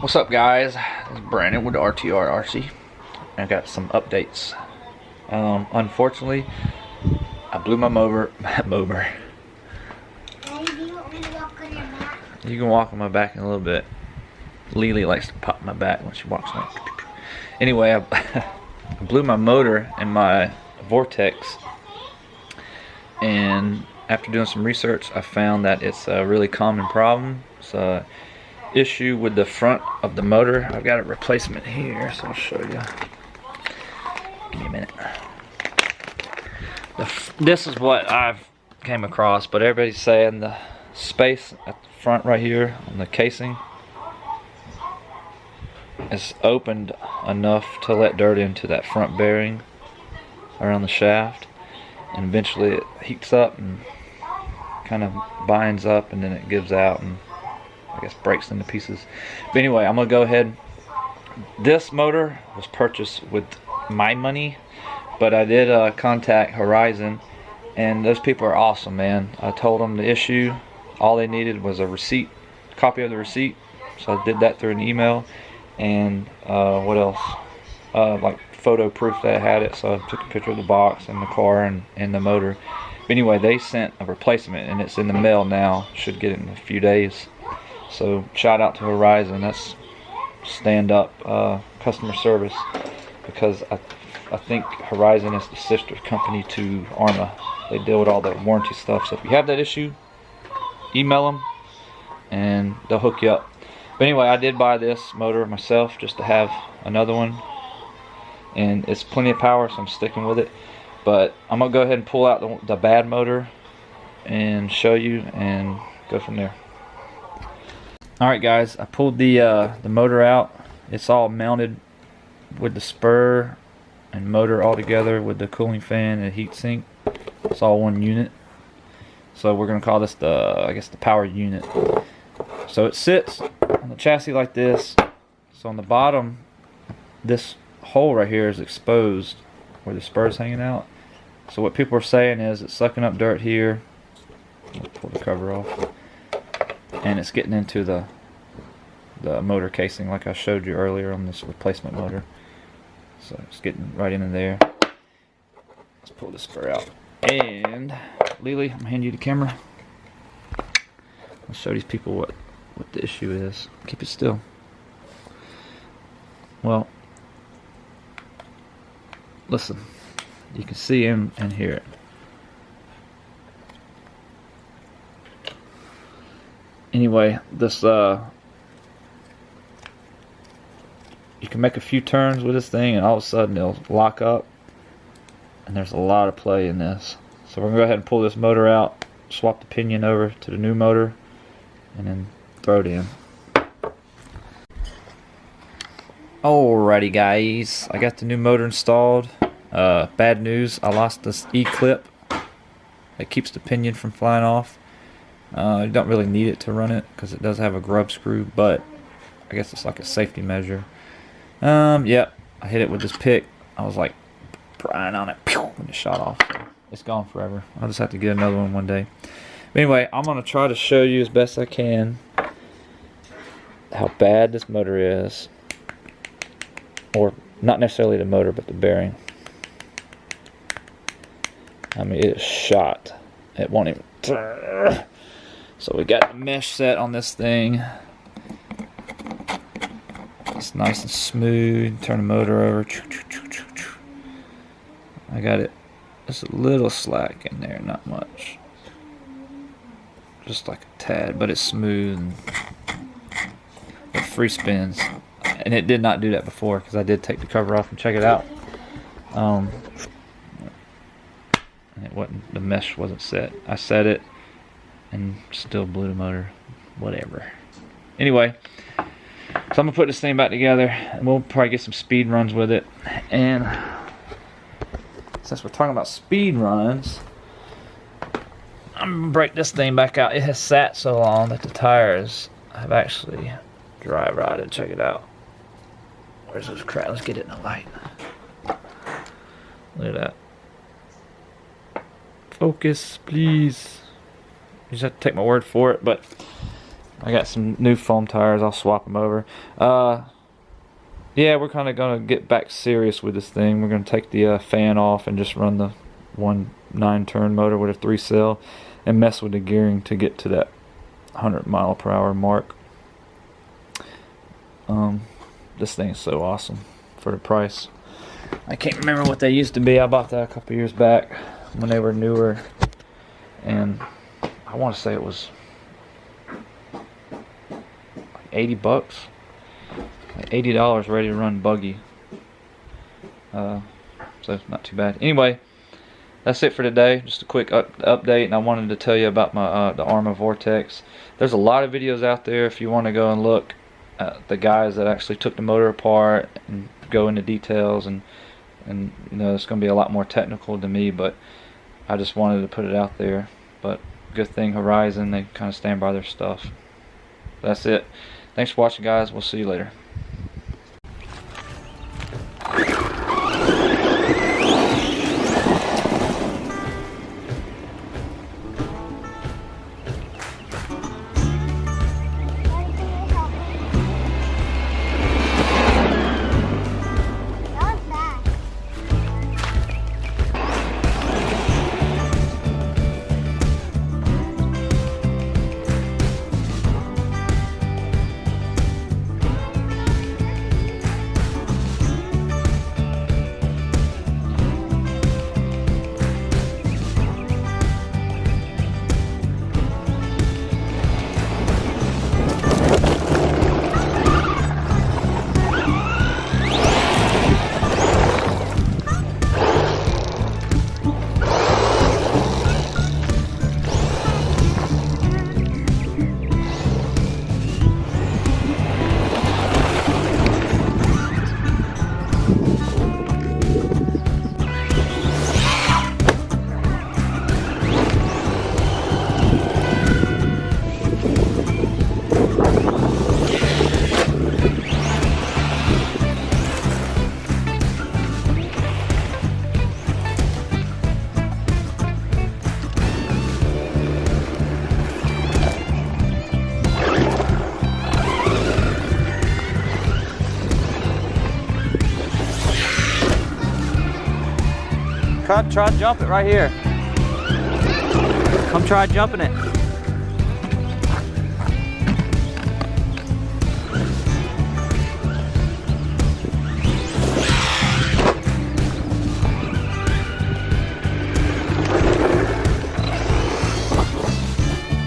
What's up, guys? This is Brandon with RTR I got some updates. Unfortunately, I blew my motor. Daddy, do you want me to walk on your back? You can walk on my back in a little bit. Lily likes to pop my back when she walks on. Anyway, I blew my motor in my Vorteks, and after doing some research, I found that it's a really common problem. It's a issue with the front of the motor. I've got a replacement here, so I'll show you. Give me a minute. This is what I've came across, but everybody's saying the space at the front right here on the casing is opened enough to let dirt into that front bearing around the shaft, and eventually it heats up and kind of binds up, and then it gives out and I guess breaks into pieces. But anyway, I'm gonna go ahead. This motor was purchased with my money, but I did contact Horizon, and those people are awesome, man. I told them the issue. All they needed was a receipt, copy of the receipt. So I did that through an email, and what else? Like photo proof that I had it. So I took a picture of the box and the car and the motor. But anyway, they sent a replacement, and it's in the mail now. Should get it in a few days. So shout out to Horizon. That's stand up customer service, because I think Horizon is the sister company to ARRMA. They deal with all the warranty stuff. So if you have that issue, email them and they'll hook you up. But anyway, I did buy this motor myself just to have another one, and it's plenty of power, so I'm sticking with it. But I'm gonna go ahead and pull out the bad motor and show you and go from there. Alright guys, I pulled the motor out. It's all mounted with the spur and motor all together with the cooling fan and heat sink. It's all one unit. So we're gonna call this I guess the power unit. So it sits on the chassis like this. So on the bottom, this hole right here is exposed where the spur's hanging out. So what people are saying is it's sucking up dirt here. I'll pull the cover off. And it's getting into the motor casing like I showed you earlier on this replacement motor. So it's getting right in there. Let's pull this spur out. And Lily, I'm gonna hand you the camera. I'll show these people what the issue is. Keep it still. Well, listen. You can see him and hear it. Anyway, this you can make a few turns with this thing, and all of a sudden it'll lock up, and there's a lot of play in this. So we're gonna go ahead and pull this motor out, swap the pinion over to the new motor, and then throw it in. Alrighty guys, I got the new motor installed. Bad news, I lost this E-clip that keeps the pinion from flying off. You don't really need it to run it because it does have a grub screw, but I guess it's like a safety measure. Yep, I hit it with this pick. I was like prying on it, when it shot off. So it's gone forever. I'll just have to get another one day. But anyway, I'm gonna try to show you as best I can how bad this motor is, or not necessarily the motor, but the bearing. I mean, it is shot. It won't even. So we got the mesh set on this thing. It's nice and smooth. Turn the motor over. I got it. Just a little slack in there, not much. Just like a tad, but it's smooth and with free spins. And it did not do that before, because I did take the cover off and check it out. It wasn't, the mesh wasn't set. I set it and still blew the motor. Whatever. Anyway, so I'm gonna put this thing back together, and we'll probably get some speed runs with it. And since we're talking about speed runs, I'm gonna break this thing back out. It has sat so long that the tires have actually dry rotted. Check it out. Where's those crap? Let's get it in the light. Look at that. Focus, please. You just have to take my word for it, but I got some new foam tires. I'll swap them over. Yeah, we're kind of gonna get back serious with this thing. We're gonna take the fan off and just run the 9-turn motor with a 3-cell and mess with the gearing to get to that 100-mile-per-hour mark. This thing is so awesome for the price. I can't remember what they used to be. I bought that a couple years back when they were newer, and I want to say it was like 80 bucks, like $80 ready to run buggy. So it's not too bad. Anyway, that's it for today. Just a quick update, and I wanted to tell you about my the ARRMA Vorteks. There's a lot of videos out there if you want to go and look at the guys that actually took the motor apart and go into details, and you know, it's going to be a lot more technical than me, but I just wanted to put it out there. But good thing Horizon, they kind of stand by their stuff. That's it. Thanks for watching, guys. We'll see you later. Come try to jump it right here. Come try jumping it.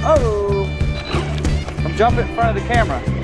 Oh! Come jump it in front of the camera.